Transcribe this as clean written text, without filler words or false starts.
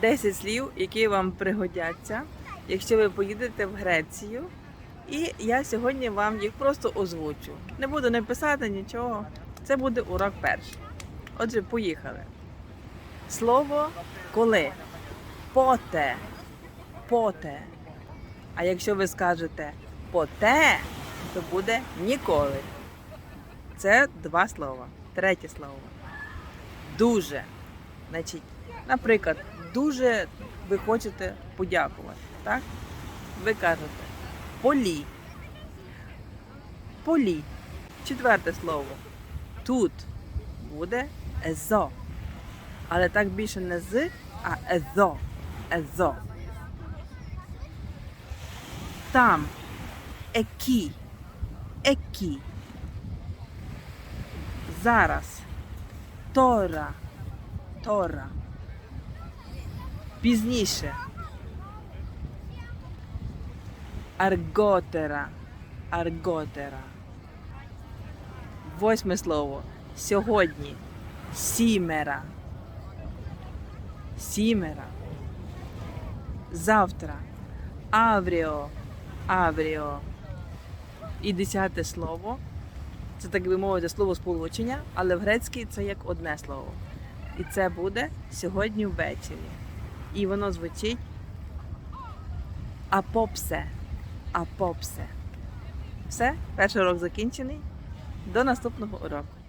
10 слів, які вам пригодяться, якщо ви поїдете в Грецію. І я сьогодні вам їх просто озвучу. Не буду не писати нічого. Це буде урок перший. Отже, поїхали. Слово коли. Поте. Поте. А якщо ви скажете поте, то буде ніколи. Це два слова. Третє слово. Дуже. Значить, наприклад, дуже ви хочете подякувати. Так? Ви кажете полі. Полі. Четверте слово. Тут буде езо. Але так більше не з, а езо. Езо. Там. Екі. Екі. Зараз. Тора. Тора. Пізніше. Арготера. Арготера. Восьме слово. Сьогодні. Сімера. Сімера. Завтра. Авріо. Авріо. І 10 слово. Це, так би мовити, словосполучення, але в грецькій це як одне слово. І це буде сьогодні ввечері. І воно звучить апопсе. Апопсе. Все, перший урок закінчений. До наступного уроку.